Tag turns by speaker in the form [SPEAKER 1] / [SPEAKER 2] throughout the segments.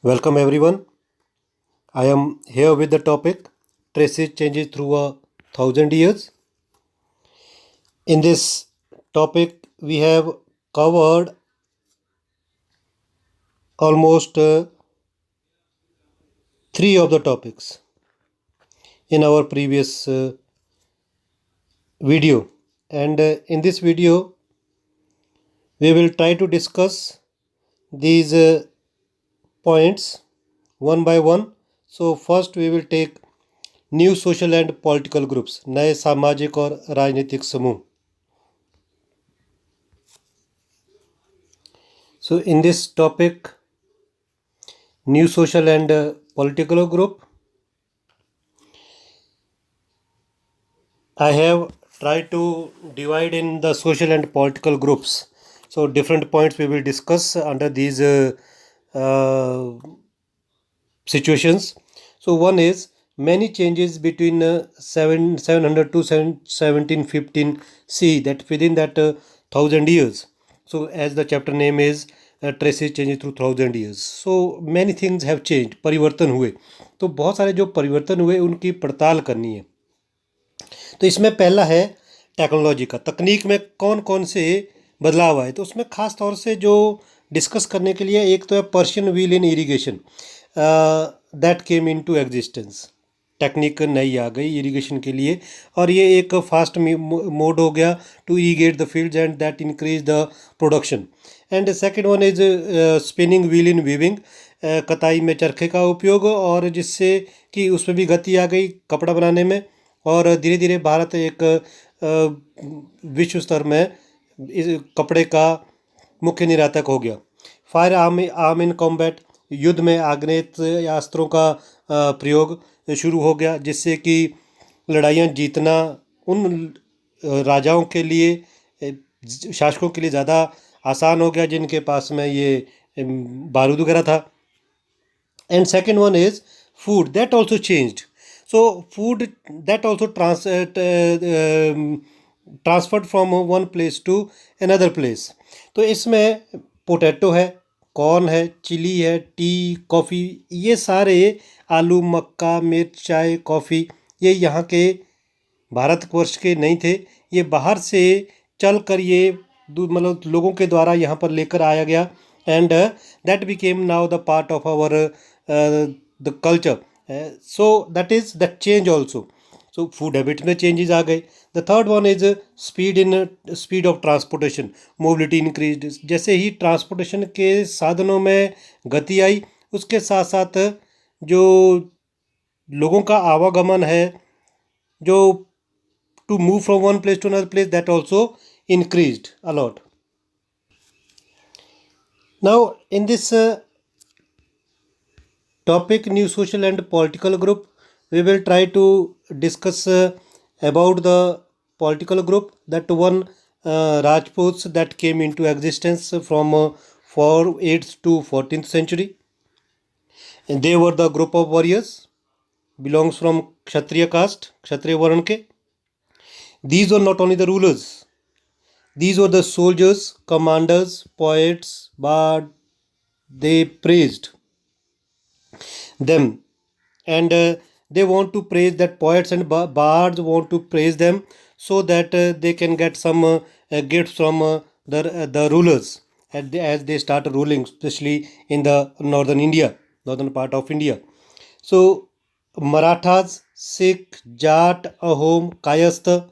[SPEAKER 1] Welcome everyone. I am here with the topic Traces Changes Through 1,000 Years. In this topic, we have covered almost three of the topics in our previous video. And in this video, we will try to discuss these points one by one. So, first, we will take new social and political groups, नए सामाजिक और राजनीतिक समूह. So in this topic, new social and political group, I have tried to divide in the social and political groups. So different points we will discuss under these uh, situations. So one is many changes between 700 to 1715 C, that within that 1,000 years. So as the chapter name is traces changes through 1,000 years. So many things have changed, परिवर्तन हुए. तो बहुत सारे जो परिवर्तन हुए उनकी पड़ताल करनी है. तो इसमें पहला है टेक्नोलॉजी का. तकनीक में कौन कौन से बदलाव आए, तो उसमें ख़ास तौर से जो डिस्कस करने के लिए एक तो है Persian wheel in irrigation, that came into existence. Technique नई आ गई इरिगेशन के लिए और ये एक फास्ट मोड हो गया to irrigate the fields and that increase the production. And second one is spinning wheel in weaving, कताई में चरखे का उपयोग, और जिससे कि उसमें भी गति आ गई कपड़ा बनाने में. और धीरे धीरे भारत एक विश्व स्तर में इस कपड़े का मुख्य निर्यातक हो गया. फायर आर्म इन कॉम्बैट, युद्ध में आग्नेयास्त्रों का प्रयोग शुरू हो गया, जिससे कि लड़ाइयाँ जीतना उन राजाओं के लिए, शासकों के लिए ज़्यादा आसान हो गया जिनके पास में ये बारूद वगैरह था. And second one is food, that also changed. So food that also transferred from one place to another place. तो इसमें पोटैटो है, कॉर्न है, चिली है, टी, कॉफ़ी, ये सारे आलू, मक्का, मिर्च, चाय, कॉफ़ी, ये यहाँ के भारतवर्ष के नहीं थे. ये बाहर से चल कर ये मतलब लोगों के द्वारा यहाँ पर लेकर आया गया. And that became now the part of our the culture. So that is that change also. So food habit में चेंजेस आ गए. The third one is speed of transportation, mobility increase. जैसे ही ट्रांसपोर्टेशन के साधनों में गति आई, उसके साथ साथ जो लोगों का आवागमन है, जो to move from one place to another place, that also increased a lot. Now in this topic new social and political group, we will try to discuss about the political group, that one Rajputs that came into existence from 8th to 14th century. And they were the group of warriors, belongs from Kshatriya caste, Kshatriya Varan ke. These were not only the rulers, these were the soldiers, commanders, poets, bards. They praised them, and they want to praise that poets and bards want to praise them so that they can get some gifts from the rulers as they start ruling, especially in the northern part of India. So Marathas, Sikh, Jat, Ahom, Kayastha,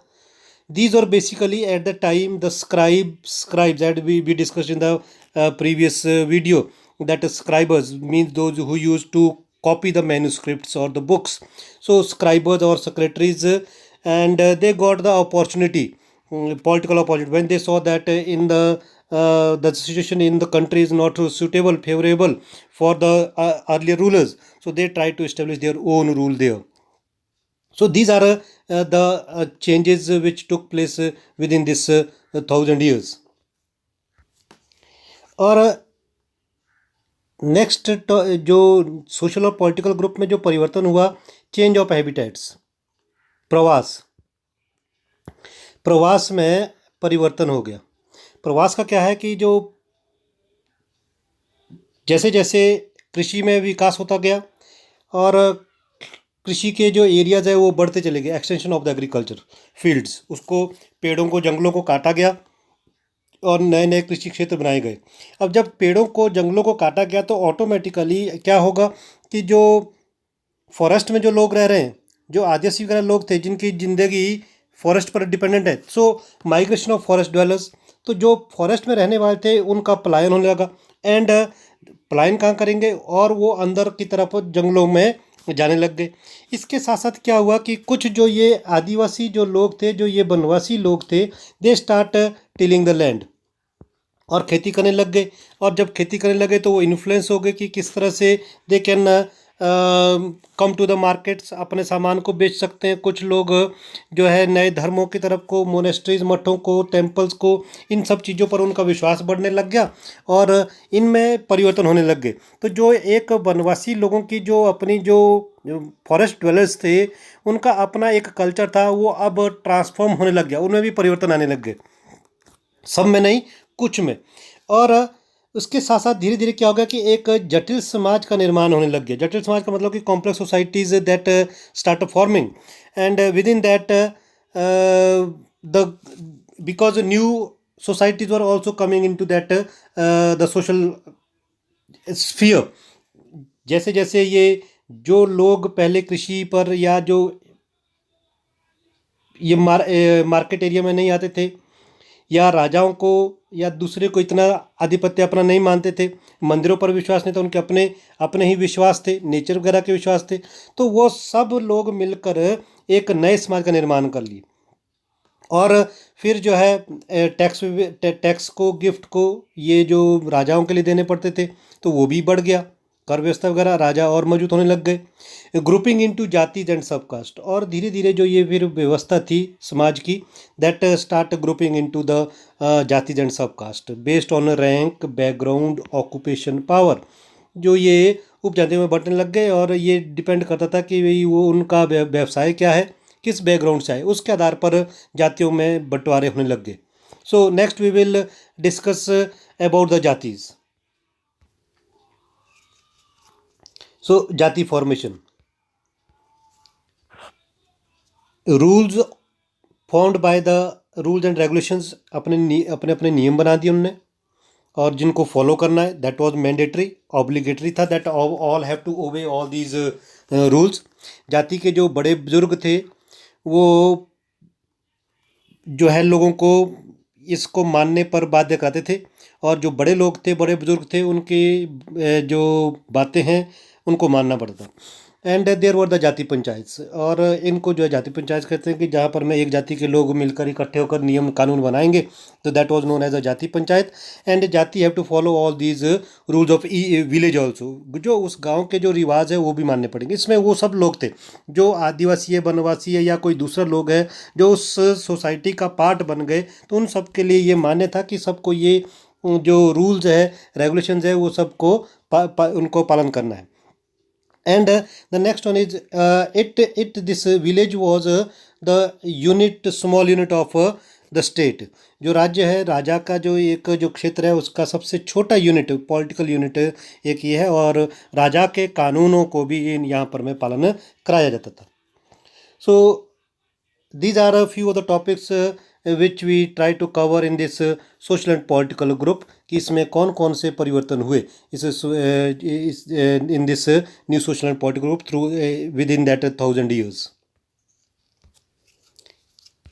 [SPEAKER 1] these are basically at the time the scribes that we discussed in the previous video, that scribers means those who used to copy the manuscripts or the books. So scribers or secretaries, and they got the opportunity, political opportunity, when they saw that in the situation in the country is not suitable, favorable for the earlier rulers, so they tried to establish their own rule there. So these are the changes which took place within this 1,000 years. और next जो social और political group में जो परिवर्तन हुआ, change of habitats, प्रवास. प्रवास में परिवर्तन हो गया. प्रवास का क्या है कि जो जैसे जैसे कृषि में विकास होता गया और कृषि के जो एरियाज है वो बढ़ते चले गए। Extension of the agriculture fields, उसको पेड़ों को जंगलों को काटा गया और नए नए कृषि क्षेत्र बनाए गए। अब जब पेड़ों को जंगलों को काटा गया तो ऑटोमेटिकली क्या होगा कि जो फॉरेस्ट में जो लोग रह रहे हैं, जो आदिवासी वगैरह लोग थे जिनकी ज़िंदगी फॉरेस्ट पर डिपेंडेंट है, सो माइग्रेशन ऑफ फॉरेस्ट ड्वेलर्स, तो जो फॉरेस्ट में रहने वाले थे उनका पलायन होने लगा। एंड पलायन कहाँ करेंगे, और वो अंदर की तरफ जंगलों में जाने लग गए। इसके साथ साथ क्या हुआ कि कुछ जो ये आदिवासी जो लोग थे, जो ये वनवासी लोग थे, they start tilling the land और खेती करने लग गए। और जब खेती करने लगे तो वो इन्फ्लुएंस हो गए कि किस तरह से they can come to the markets, अपने सामान को बेच सकते हैं। कुछ लोग जो है नए धर्मों की तरफ को, मोनेस्ट्रीज, मठों को, टेम्पल्स को, इन सब चीज़ों पर उनका विश्वास बढ़ने लग गया और इनमें परिवर्तन होने लग गए। तो जो एक वनवासी लोगों की जो अपनी जो फॉरेस्ट ड्वेलर्स थे, उनका अपना एक कल्चर था, वो अब ट्रांसफॉर्म होने लग गया, उनमें भी परिवर्तन आने लग गए। सब में नहीं, कुछ में। और उसके साथ साथ धीरे धीरे क्या हो गया कि एक जटिल समाज का निर्माण होने लग गया। जटिल समाज का मतलब कि complex societies that start forming and with in that the because new societies were also coming into that the social sphere। जैसे जैसे ये जो लोग पहले कृषि पर या जो ये मार्केट एरिया में नहीं आते थे, या राजाओं को या दूसरे को इतना आधिपत्य अपना नहीं मानते थे, मंदिरों पर विश्वास नहीं था, उनके अपने अपने ही विश्वास थे, नेचर वगैरह के विश्वास थे, तो वो सब लोग मिलकर एक नए समाज का निर्माण कर लिए। और फिर जो है टैक्स को, गिफ्ट को ये जो राजाओं के लिए देने पड़ते थे, तो वो भी बढ़ गया। कर व्यवस्था वगैरह राजा और मौजूद होने लग गए। Grouping into जातिज and sub cast, और धीरे धीरे जो ये फिर व्यवस्था थी समाज की, that start grouping into the jatis and sub caste based on rank, background, occupation, power. जो ये उपजातियों में बंटने लग गए और ये डिपेंड करता था कि भाई वो उनका व्यवसाय क्या है, किस बैकग्राउंड से आए, उसके आधार पर जातियों में बंटवारे होने लग गए। So next we will discuss about the jatis. So jati formation, rules formed by the rules and regulations, अपने अपने अपने नियम बना दिए उनने और जिनको फॉलो करना है, दैट वाज मैंडेटरी, ऑब्लिगेटरी था, that all have to obey all these rules. जाति के जो बड़े बुजुर्ग थे वो जो है लोगों को इसको मानने पर बाध्य कराते थे, और जो बड़े लोग थे, बड़े बुजुर्ग थे, उनकी जो बातें हैं उनको मानना पड़ता। एंड देयर वर द जाति पंचायत, और इनको जो है जाति पंचायत कहते हैं कि जहाँ पर में एक जाति के लोग मिलकर इकट्ठे होकर नियम कानून बनाएंगे, तो that was known as a जाति पंचायत। एंड जाति have to follow all these rules of village also, जो उस गांव के जो रिवाज है वो भी मानने पड़ेंगे। इसमें वो सब लोग थे जो आदिवासी है, वनवासी है, या कोई दूसरा लोग है जो उस सोसाइटी का पार्ट बन गए, तो उन सब के लिए ये मान्य था कि सबको ये जो रूल्स है, रेगुलेशंस है, वो सबको उनको पालन करना है। And the next one is this village was the unit, small unit of the state। जो राज्य है, राजा का जो एक जो क्षेत्र है उसका सबसे छोटा यूनिट, पॉलिटिकल यूनिट एक ये है, और राजा के कानूनों को भी यहाँ पर में पालन कराया जाता था। सो these are a few of the topics which we try to cover in this social and political group, कि इसमें कौन कौन से परिवर्तन हुए in this new social and political group through within that 1,000 years.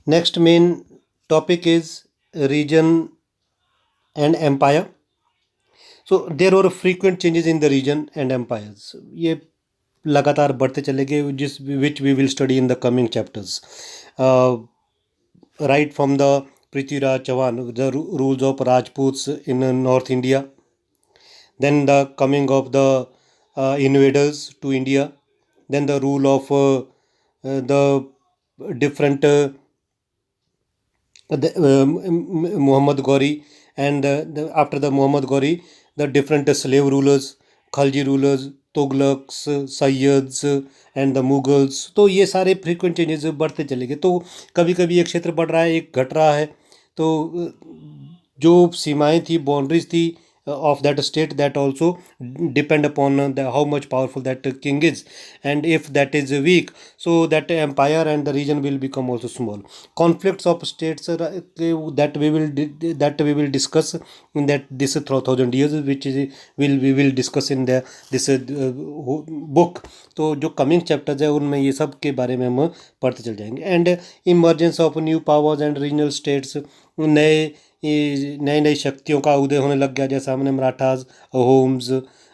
[SPEAKER 1] Next main topic is region and empire. So there were frequent changes in the region and empires। ये लगातार बढ़ते चले गए, जिस which we will study in the coming chapters। Right from the Prithviraj Chauhan, the rules of Rajputs in North India, then the coming of the invaders to India, then the rule of the different Muhammad Ghori, and after the Muhammad Ghori, the different slave rulers, Khalji rulers, Tughlaqs, Sayyids and the Mughals. तो ये सारे frequent changes बढ़ते चले गए। तो कभी कभी एक क्षेत्र बढ़ रहा है, एक घट रहा है। तो जो सीमाएं थी, बाउंड्रीज थी of that state, that also depend upon how much powerful that king is, and if that is weak, so that empire and the region will become also small. Conflicts of states, that we will discuss in that this 1000 years, which is will we will discuss in the this book. तो जो coming chapters है उनमें ये सब के बारे में हम पढ़ते चल जाएंगे. And emergence of new powers and regional states, नए नई नई शक्तियों का उदय होने लग गया, जैसा हमने मराठास, अहोम्स,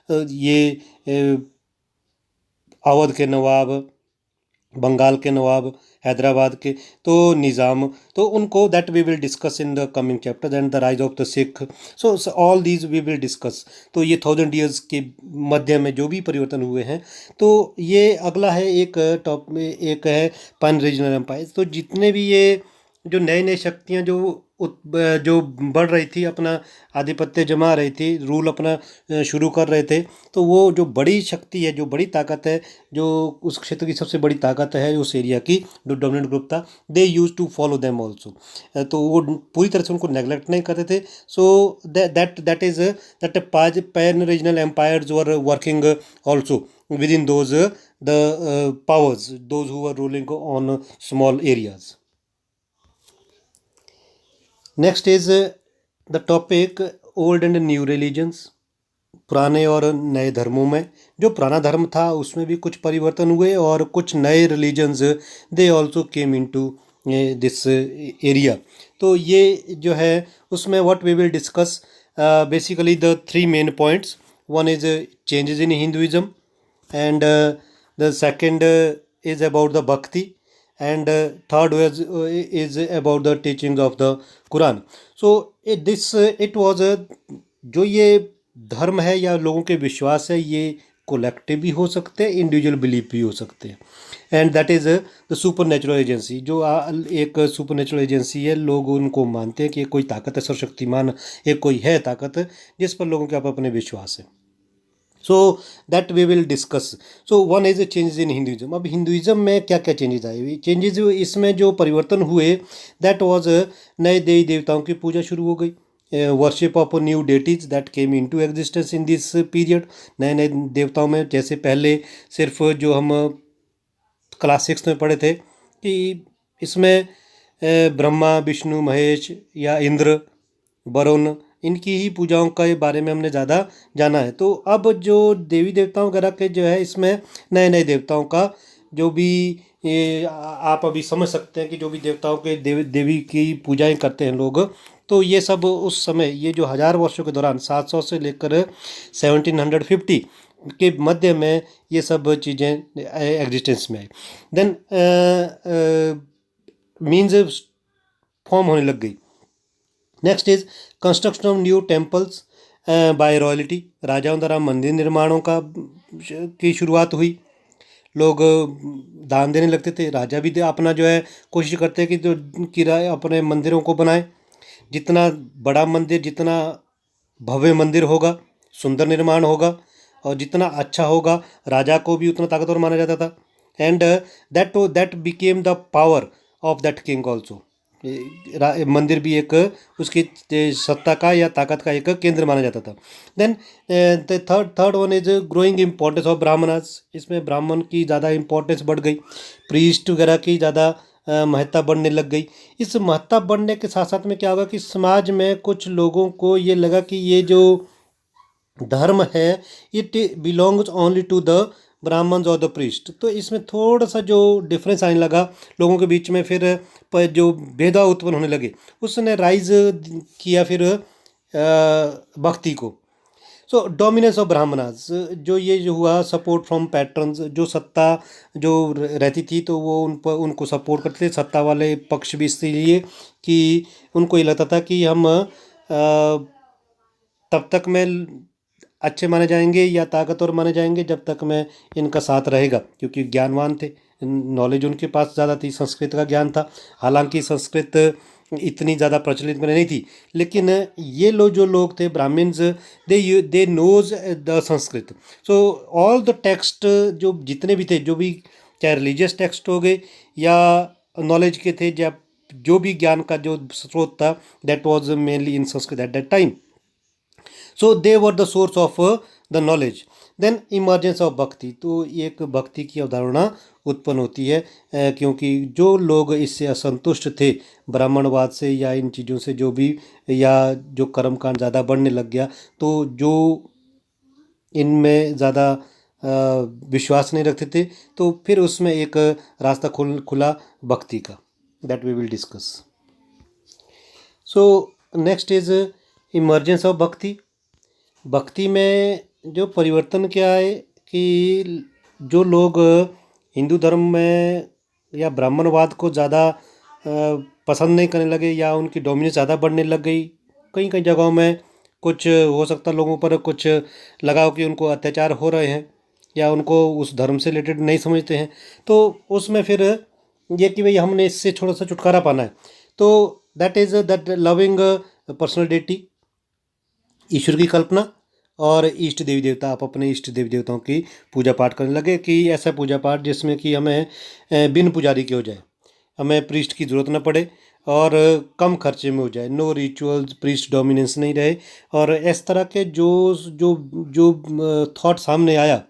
[SPEAKER 1] ये अवध के नवाब, बंगाल के नवाब, हैदराबाद के, तो निज़ाम, तो उनको that we will discuss in the coming chapter. And the rise of the Sikh, so all these we will discuss. तो ये 1000 years के मध्य में जो भी परिवर्तन हुए हैं, तो ये अगला है एक टॉप में, एक है पैन रीजनल एम्पायर. तो जितने भी ये जो नई नई शक्तियाँ जो बढ़ रही थी, अपना आधिपत्य जमा रही थी, रूल अपना शुरू कर रहे थे, तो वो जो बड़ी शक्ति है, जो बड़ी ताकत है, जो उस क्षेत्र की सबसे बड़ी ताकत है, उस एरिया की जो डोमिनेंट ग्रुप था, they use to follow them also. तो वो पूरी तरह से उनको नेगलेक्ट नहीं करते थे. So that is that pan regional empires were working also within those the powers, those who were ruling on small areas. Next is the topic old and new religions. पुराने और नए धर्मों में, जो पुराना धर्म था उसमें भी कुछ परिवर्तन हुए, और कुछ नए religions they also came into this area. तो ये जो है उसमें what we will discuss basically the three main points. One is changes in Hinduism, and the second is about the bhakti, and third is about the teachings of the Quran. So it was जो ये धर्म है या लोगों के विश्वास है, ये कोलेक्टिव भी हो सकते हैं, इंडिविजुअल बिलीफ भी हो सकते हैं. And that is the super natural agency. जो एक सुपर नेचुरल एजेंसी है, लोग उनको मानते हैं कि कोई ताकत है, सर्वशक्तिमान एक कोई है ताकत, जिस पर लोगों के आप अपने विश्वास है. So that we will discuss. So one is changes in Hinduism. अब हिंदुइज्म में क्या क्या चेंजेस आए, चेंजेस इसमें जो परिवर्तन हुए, दैट वाज नए देवी देवताओं की पूजा शुरू हो गई. Worship of new deities that came into existence in this period. नए नए देवताओं में, जैसे पहले सिर्फ जो हम क्लास 6 में पढ़े थे कि इसमें ब्रह्मा, विष्णु, महेश या इंद्र, वरुण, इनकी ही पूजाओं के बारे में हमने ज़्यादा जाना है. तो अब जो देवी देवताओं वगैरह के जो है, इसमें नए नए देवताओं का जो भी ये आप अभी समझ सकते हैं कि जो भी देवताओं के देवी की पूजाएं करते हैं लोग, तो ये सब उस समय, ये जो 1000 वर्षों के दौरान 700 से लेकर 1750 के मध्य में ये सब चीज़ें एग्जिस्टेंस में आई. देन मीन्स फॉर्म होने लग गई. Next is construction of new temples by royalty. राजाओं द्वारा मंदिर निर्माणों की शुरुआत हुई. लोग दान देने लगते थे. राजा भी अपना जो है कोशिश करते हैं कि जो किराए अपने मंदिरों को बनाए. जितना बड़ा मंदिर, जितना भव्य मंदिर होगा, सुंदर निर्माण होगा, और जितना अच्छा होगा, राजा को भी उतना ताकतवर माना जाता था. And that became the power of that king also. मंदिर भी एक उसकी सत्ता का या ताकत का एक केंद्र माना जाता था. Then third one is growing importance of Brahmanas. इसमें ब्राह्मण की ज़्यादा इम्पोर्टेंस बढ़ गई. प्रीस्ट वगैरह की ज़्यादा महत्ता बढ़ने लग गई. इस महत्ता बढ़ने के साथ साथ में क्या होगा कि समाज में कुछ लोगों को ये लगा कि ये जो धर्म है, it belongs only to the Brahmins और द प्रीस्ट. तो इसमें थोड़ा सा जो डिफरेंस आने लगा लोगों के बीच में, फिर जो भेदभाव उत्पन्न होने लगे, उसने राइज किया फिर भक्ति को. सो डोमिनेंस ऑफ ब्राह्मणास, जो ये जो हुआ, सपोर्ट फ्रॉम पैट्रन्स. जो सत्ता जो रहती थी, तो वो उनको सपोर्ट करते थे. सत्ता वाले पक्ष भी इसलिए कि उनको ये लगता था कि हम तब तक में अच्छे माने जाएंगे या ताकतवर माने जाएंगे जब तक में इनका साथ रहेगा, क्योंकि ज्ञानवान थे, नॉलेज उनके पास ज़्यादा थी, संस्कृत का ज्ञान था. हालांकि संस्कृत इतनी ज़्यादा प्रचलित में नहीं थी, लेकिन ये जो लोग थे Brahmins, they knows the Sanskrit. So all the text जो जितने भी थे, जो भी चाहे रिलीजियस टेक्स्ट हो गए या नॉलेज के थे, जब जो भी ज्ञान का जो स्रोत था, that was mainly in Sanskrit at that time. So they were the source of the knowledge. Then emergence of bhakti, तो एक भक्ति की अवधारणा उत्पन्न होती है क्योंकि जो लोग इससे असंतुष्ट थे, ब्राह्मणवाद से या इन चीज़ों से, जो भी, या जो कर्मकांड ज़्यादा बढ़ने लग गया, तो जो इनमें ज़्यादा विश्वास नहीं रखते थे, तो फिर उसमें एक रास्ता खुला भक्ति का, that we will discuss. So next is emergence of bhakti. Bhakti में जो परिवर्तन क्या है कि जो लोग हिंदू धर्म में या ब्राह्मणवाद को ज़्यादा पसंद नहीं करने लगे, या उनकी डोमिनेंस ज़्यादा बढ़ने लग गई, कई कई जगहों में कुछ हो सकता लोगों पर कुछ लगा हो कि उनको अत्याचार हो रहे हैं, या उनको उस धर्म से रिलेटेड नहीं समझते हैं, तो उसमें फिर ये कि भाई हमने इससे थोड़ा सा छुटकारा पाना है, तो that is that loving personal deity, ईश्वर की कल्पना, और इष्ट देवी देवता, आप अपने इष्ट देवी देवताओं की पूजा पाठ करने लगे, कि ऐसा पूजा पाठ जिसमें कि हमें बिन पुजारी के हो जाए, हमें प्रीस्ट की ज़रूरत ना पड़े, और कम खर्चे में हो जाए, नो रिचुअल्स, प्रीस्ट डोमिनेंस नहीं रहे, और इस तरह के जो जो जो थॉट सामने आया,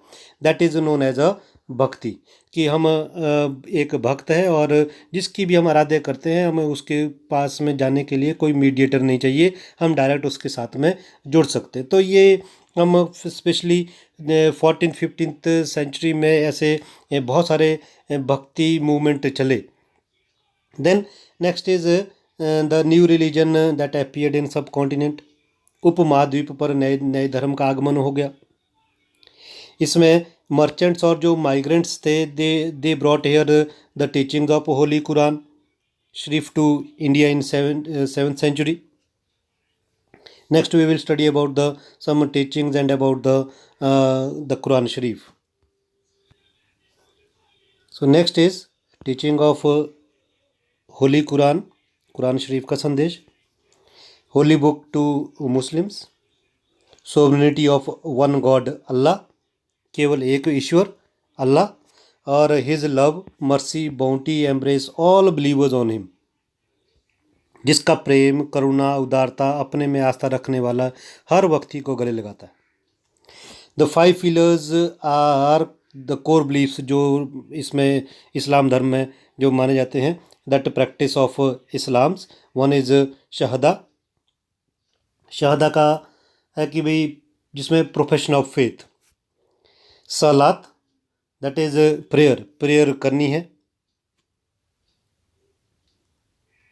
[SPEAKER 1] that is known as a bhakti, कि हम एक भक्त है, और जिसकी भी हम आराध्य करते हैं, हमें उसके पास में जाने के लिए कोई मीडिएटर नहीं चाहिए, हम डायरेक्ट उसके साथ में जुड़ सकते हैं। तो ये हम स्पेशली 14th-15th सेंचुरी में ऐसे बहुत सारे भक्ति मूवमेंट चले। Then next is the new religion that appeared in subcontinent, उपमहाद्वीप पर नए नए धर्म का आगमन हो गया। इसमें मर्चेंट्स और जो माइग्रेंट्स थे, they brought here the teachings of holy Quran Sharif to India in 7th century. Next we will study about the some teachings and about the Quran Sharif. So next is teaching of Holy Quran, Quran Sharif का संदेश, Holy Book to Muslims, Sovereignty of One God Allah, केवल एक ईश्वर अल्लाह, और His love, mercy, bounty embrace all believers on Him, जिसका प्रेम, करुणा, उदारता, अपने में आस्था रखने वाला हर व्यक्ति को गले लगाता है। The 5 pillars are the core beliefs, जो इसमें इस्लाम धर्म में जो माने जाते हैं, that practice of Islams. One is शहदा, शहदा का है कि भाई जिसमें प्रोफेशन ऑफ फेथ। सलात, दैट इज प्रेयर, प्रेयर करनी है।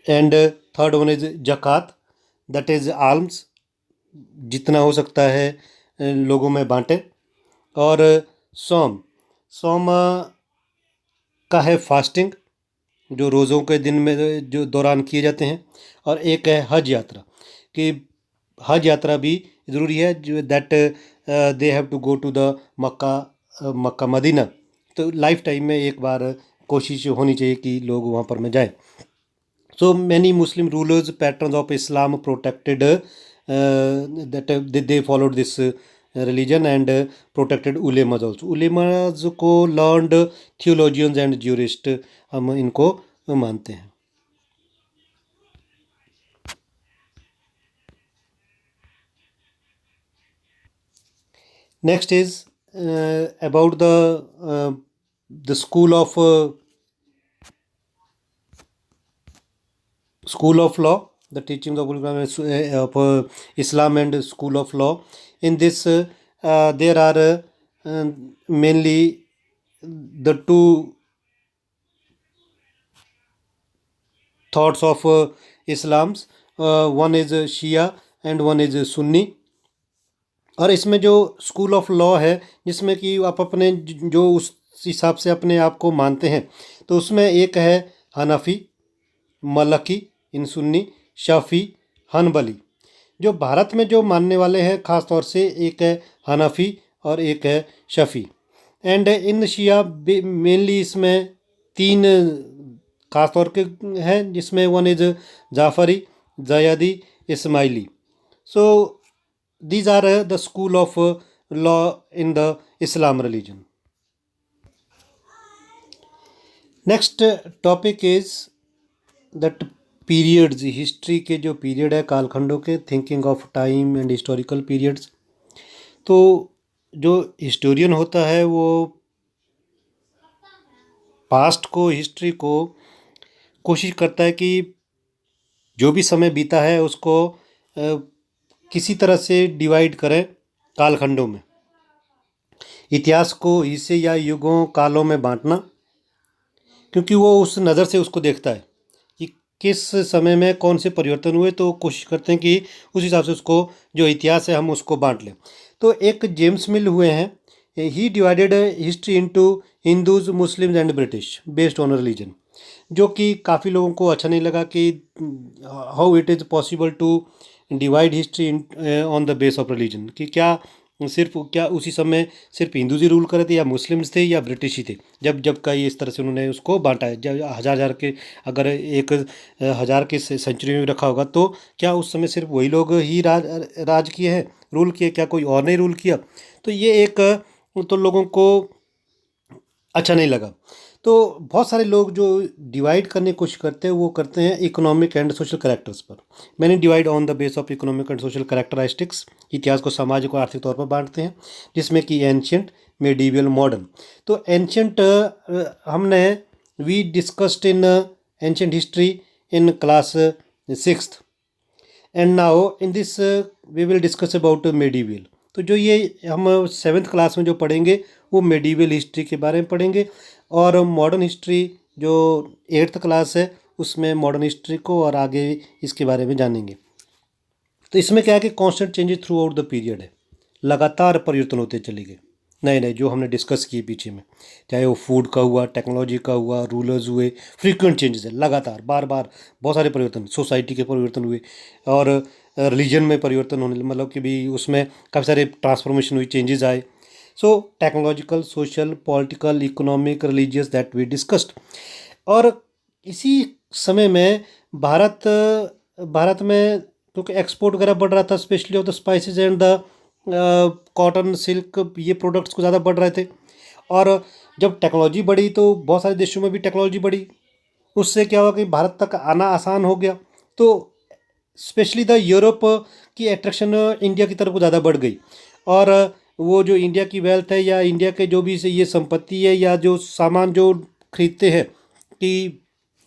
[SPEAKER 1] एंड थर्ड वन इज जक़ात, दैट इज आल्म्स, जितना हो सकता है लोगों में बांटे। और सोम, सोम का है फास्टिंग, जो रोज़ों के दिन में जो दौरान किए जाते हैं। और एक है हज यात्रा, कि हज यात्रा भी ज़रूरी है, जो that they have to go to the Mecca Medina, तो लाइफ टाइम में एक बार कोशिश होनी चाहिए कि लोग वहाँ पर में जाएं। So many Muslim rulers, patrons of Islam, protected that they followed this religion and protected ulemas also. Ulemas को learned theologians and jurists हम इनको मानते हैं। Next is about the school of law, the teachings of Islam and school of law. In this there are mainly the two thoughts of Islam's, one is Shia and one is Sunni। और इसमें जो school of law है, जिसमें कि आप अपने जो उस हिसाब से अपने आप को मानते हैं, तो उसमें एक है हनफी, मलकी इन सुन्नी, शाफी, हनबली। जो भारत में जो मानने वाले हैं ख़ास तौर से, एक है हनफी और एक है शफ़ी। एंड इन शिया मेनली इसमें 3 ख़ास तौर के हैं, जिसमें वन इज़ जाफ़री, ज़यादी, इस्माइली। So these are the school of law in the Islam religion. Next topic is that periods, history के जो पीरियड है कालखंडों के, thinking of time and historical periods. तो जो हिस्टोरियन होता है वो पास्ट को, हिस्ट्री को कोशिश करता है कि जो भी समय बीता है उसको किसी तरह से डिवाइड करें कालखंडों में। इतिहास को हिस्से या युगों कालों में बांटना, क्योंकि वो उस नज़र से उसको देखता है कि किस समय में कौन से परिवर्तन हुए, तो कोशिश करते हैं कि उस हिसाब से उसको जो इतिहास है हम उसको बांट लें। तो एक जेम्स मिल हुए हैं, he divided history into Hindus, Muslims and British based on religion, जो कि काफ़ी लोगों को अच्छा नहीं लगा कि how it is possible to divide history on the base of religion, कि क्या उसी समय सिर्फ हिंदूज ही रूल कर रहे थे या मुस्लिम्स थे या ब्रिटिश ही थे, जब जब का इस तरह से उन्होंने उसको बांटा है। जब हज़ार हज़ार के, अगर एक हज़ार के सेंचुरी में भी रखा होगा तो क्या उस समय सिर्फ वही लोग ही राज किए हैं, रूल किए, क्या कोई और नहीं रूल किया? तो ये एक तो लोगों को अच्छा नहीं लगा। तो बहुत सारे लोग जो डिवाइड करने की कोशिश करते हैं वो करते हैं इकोनॉमिक एंड सोशल कैरेक्टर्स पर। मैंने divide on the base of economic and social characteristics, इतिहास को सामाजिक और आर्थिक तौर पर बांटते हैं, जिसमें कि एंशियंट, मेडिवल, मॉडर्न। तो एंशियंट हमने we discussed in ancient history in class 6th, and now in this we will discuss about medieval. तो जो ये हम 7th क्लास में जो पढ़ेंगे वो मेडिवल हिस्ट्री के बारे में पढ़ेंगे, और मॉडर्न हिस्ट्री जो 8th क्लास है उसमें मॉडर्न हिस्ट्री को और आगे इसके बारे में जानेंगे। तो इसमें क्या है कि constant changes through out the period है, लगातार परिवर्तन होते चले गए। नए नए जो हमने डिस्कस किए पीछे में, चाहे वो फूड का हुआ, टेक्नोलॉजी का हुआ, रूलर्स हुए, फ्रीक्वेंट चेंजेस है, लगातार बार बार बहुत सारे परिवर्तन, सोसाइटी के परिवर्तन हुए, और रिलीजन में परिवर्तन होने, मतलब कि भी उसमें काफ़ी सारे ट्रांसफॉर्मेशन हुई, चेंजेस आए। So technological, social, political, economic, religious, that we discussed. और इसी समय में भारत में क्योंकि एक्सपोर्ट वगैरह बढ़ रहा था, specially of the spices and the cotton, silk, ये प्रोडक्ट्स को ज़्यादा बढ़ रहे थे। और जब टेक्नोलॉजी बढ़ी तो बहुत सारे देशों में भी टेक्नोलॉजी बढ़ी, उससे क्या हुआ कि भारत तक आना आसान हो गया। तो स्पेशली द यूरोप की अट्रैक्शन इंडिया की तरफ ज़्यादा बढ़ गई, और वो जो इंडिया की वेल्थ है या इंडिया के जो भी ये संपत्ति है या जो सामान जो खरीदते हैं, कि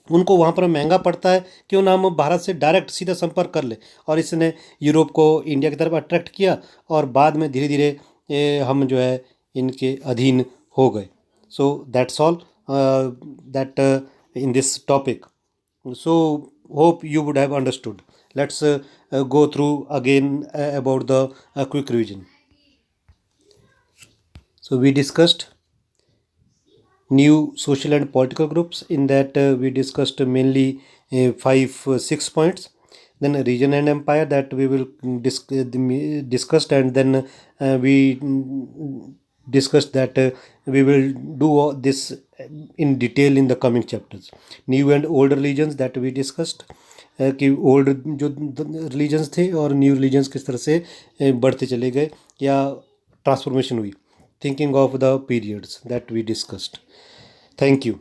[SPEAKER 1] उनको वहाँ पर महंगा पड़ता है, क्यों ना हम भारत से डायरेक्ट सीधा संपर्क कर ले, और इसने यूरोप को इंडिया की तरफ अट्रैक्ट किया, और बाद में धीरे धीरे हम जो है इनके अधीन हो गए। So that's all that in this topic. So hope you would have understood. Let's go through again about the quick revision. So we discussed new social and political groups. In that we discussed mainly 6 points. Then region and empire, that we will discussed, and then we discussed that we will do this in detail in the coming chapters. New and old religions, that we discussed, कि old जो religions थे और new religions किस तरह से बढ़ते चले गए या ट्रांसफॉर्मेशन हुई। Thinking of the periods, that we discussed. Thank you.